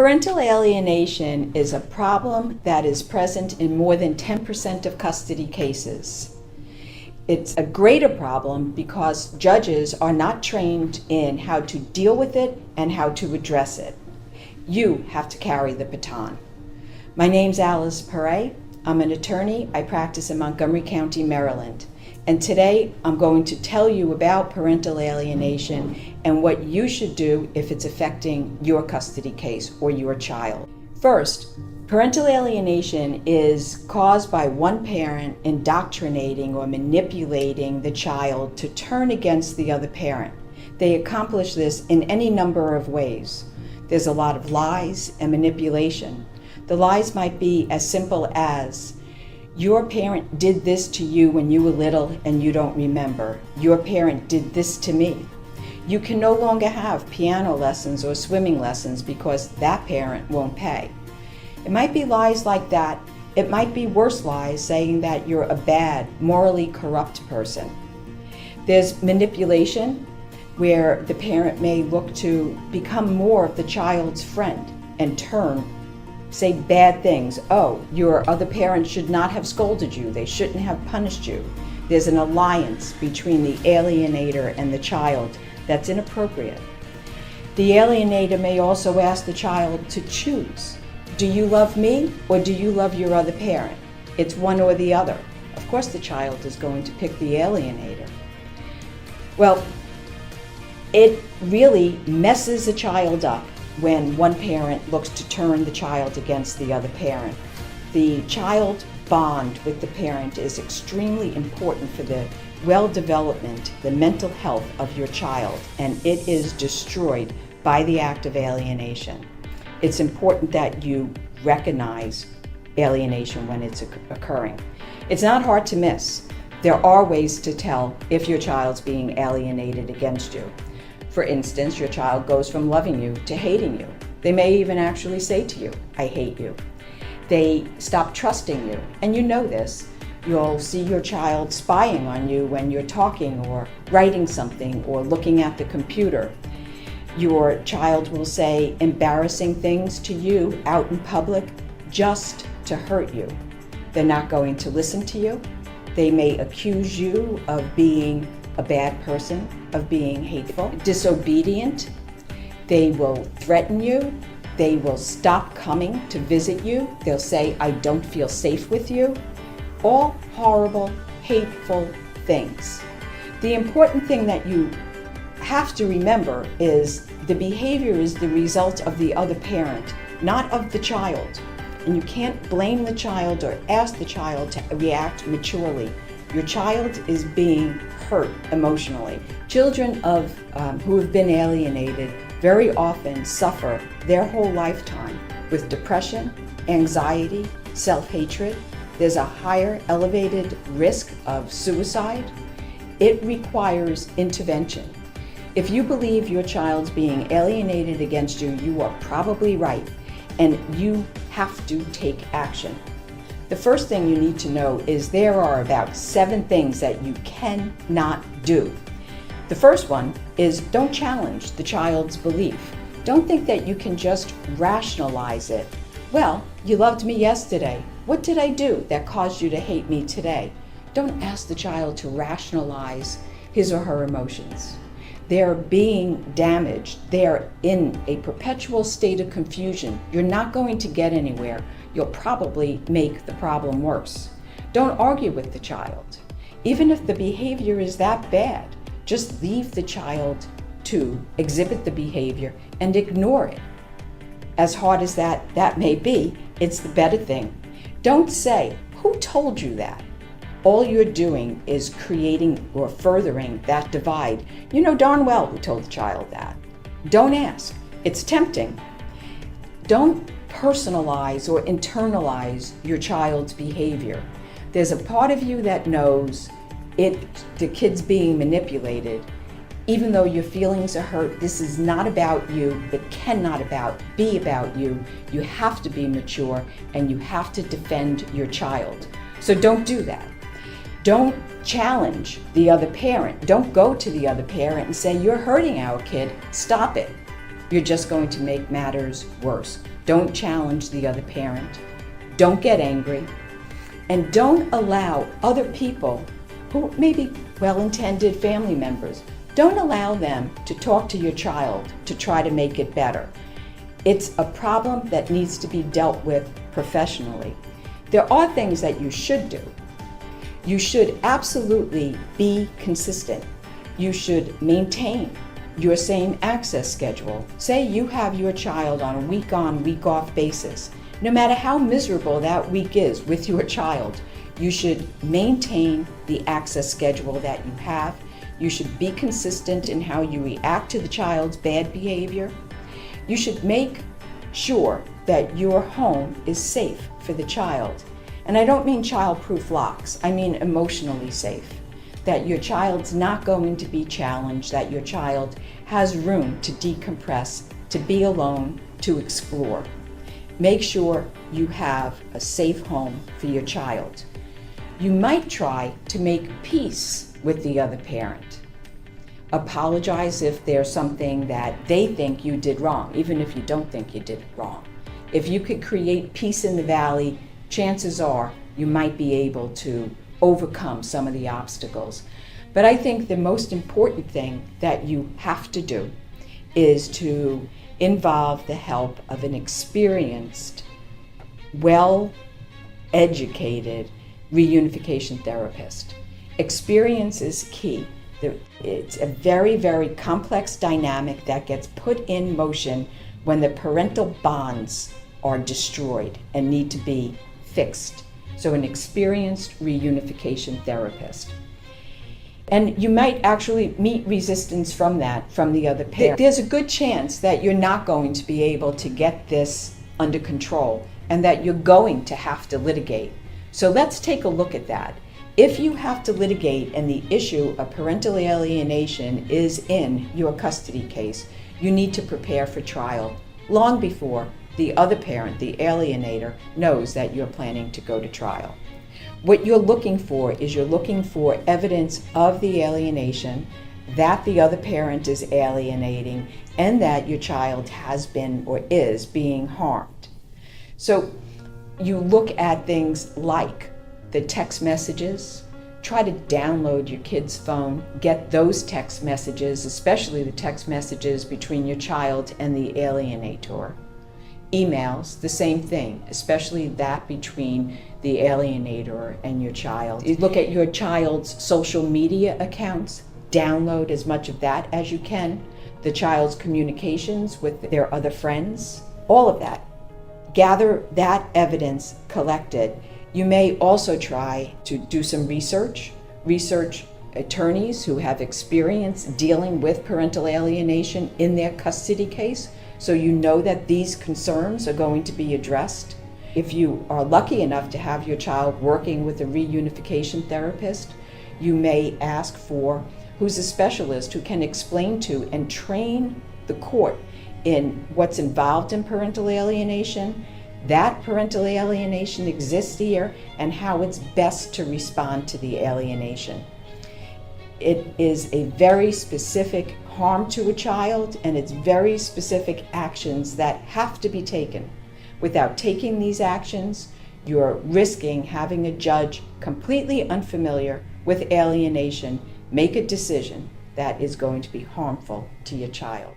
Parental alienation is a problem that is present in more than 10% of custody cases. It's a greater problem because judges are not trained in how to deal with it and how to address it. You have to carry the baton. My name's Alice Perret. I'm an attorney. I practice in Montgomery County, Maryland. And today I'm going to tell you about parental alienation and what you should do if it's affecting your custody case or your child. First, parental alienation is caused by one parent indoctrinating or manipulating the child to turn against the other parent. They accomplish this in any number of ways. There's a lot of lies and manipulation. The lies might be as simple as, your parent did this to you when you were little and you don't remember. Your parent did this to me. You can no longer have piano lessons or swimming lessons because that parent won't pay. It might be lies like that. It might be worse lies saying that you're a bad, morally corrupt person. There's manipulation where the parent may look to become more of the child's friend and say bad things. Oh, your other parent should not have scolded you. They shouldn't have punished you. There's an alliance between the alienator and the child that's inappropriate. The alienator may also ask the child to choose. Do you love me or do you love your other parent? It's one or the other. Of course the child is going to pick the alienator. Well, it really messes a child up when one parent looks to turn the child against the other parent. The child bond with the parent is extremely important for the well-development, the mental health of your child, and it is destroyed by the act of alienation. It's important that you recognize alienation when it's occurring. It's not hard to miss. There are ways to tell if your child's being alienated against you. For instance, your child goes from loving you to hating you. They may even actually say to you, I hate you. They stop trusting you, and you know this. You'll see your child spying on you when you're talking or writing something or looking at the computer. Your child will say embarrassing things to you out in public just to hurt you. They're not going to listen to you. They may accuse you of being a bad person, of being hateful, disobedient. They will threaten you. They will stop coming to visit you. They'll say, I don't feel safe with you. All horrible, hateful things. The important thing that you have to remember is the behavior is the result of the other parent, not of the child. And you can't blame the child or ask the child to react maturely. Your child is being hurt emotionally. Children who have been alienated very often suffer their whole lifetime with depression, anxiety, self-hatred. There's a higher elevated risk of suicide. It requires intervention. If you believe your child's being alienated against you, you are probably right, and you have to take action. The first thing you need to know is there are about 7 things that you cannot do. The first one is don't challenge the child's belief. Don't think that you can just rationalize it. Well, you loved me yesterday. What did I do that caused you to hate me today? Don't ask the child to rationalize his or her emotions. They're being damaged. They're in a perpetual state of confusion. You're not going to get anywhere. You'll probably make the problem worse. Don't argue with the child. Even if the behavior is that bad, just leave the child to exhibit the behavior and ignore it. As hard as that may be, it's the better thing. Don't say, who told you that? All you're doing is creating or furthering that divide. You know darn well who told the child that. Don't ask. It's tempting. Don't personalize or internalize your child's behavior. There's a part of you that knows the kid's being manipulated. Even though your feelings are hurt, this is not about you. It cannot be about you. You have to be mature and you have to defend your child. So don't do that. Don't challenge the other parent. Don't go to the other parent and say, you're hurting our kid, stop it. you're just going to make matters worse. Don't challenge the other parent. Don't get angry. And don't allow other people who may be well-intended family members, don't allow them to talk to your child to try to make it better. It's a problem that needs to be dealt with professionally. There are things that you should do. You should absolutely be consistent. You should maintain your same access schedule. Say you have your child on a week-on, week-off basis. No matter how miserable that week is with your child, you should maintain the access schedule that you have. You should be consistent in how you react to the child's bad behavior. You should make sure that your home is safe for the child. And I don't mean child-proof locks, I mean emotionally safe. That your child's not going to be challenged, that your child has room to decompress, to be alone, to explore. Make sure you have a safe home for your child. You might try to make peace with the other parent. Apologize if there's something that they think you did wrong, even if you don't think you did it wrong. If you could create peace in the valley, chances are you might be able to overcome some of the obstacles. But I think the most important thing that you have to do is to involve the help of an experienced, well-educated reunification therapist. Experience is key. It's a very, very complex dynamic that gets put in motion when the parental bonds are destroyed and need to be fixed. So an experienced reunification therapist. And you might actually meet resistance from the other parent. There's a good chance that you're not going to be able to get this under control and that you're going to have to litigate. So let's take a look at that. If you have to litigate and the issue of parental alienation is in your custody case, you need to prepare for trial long before the other parent, the alienator, knows that you're planning to go to trial. What you're looking for is you're looking for evidence of the alienation, that the other parent is alienating, and that your child has been or is being harmed. So you look at things like the text messages. Try to download your kid's phone, get those text messages, especially the text messages between your child and the alienator. Emails, the same thing, especially that between the alienator and your child. You look at your child's social media accounts, download as much of that as you can, the child's communications with their other friends, all of that. Gather that evidence collected. You may also try to do some research attorneys who have experience dealing with parental alienation in their custody case, so you know that these concerns are going to be addressed. If you are lucky enough to have your child working with a reunification therapist, you may ask for who's a specialist who can explain to and train the court in what's involved in parental alienation, that parental alienation exists here, and how it's best to respond to the alienation. It is a very specific harm to a child, and it's very specific actions that have to be taken. Without taking these actions, you're risking having a judge completely unfamiliar with alienation make a decision that is going to be harmful to your child.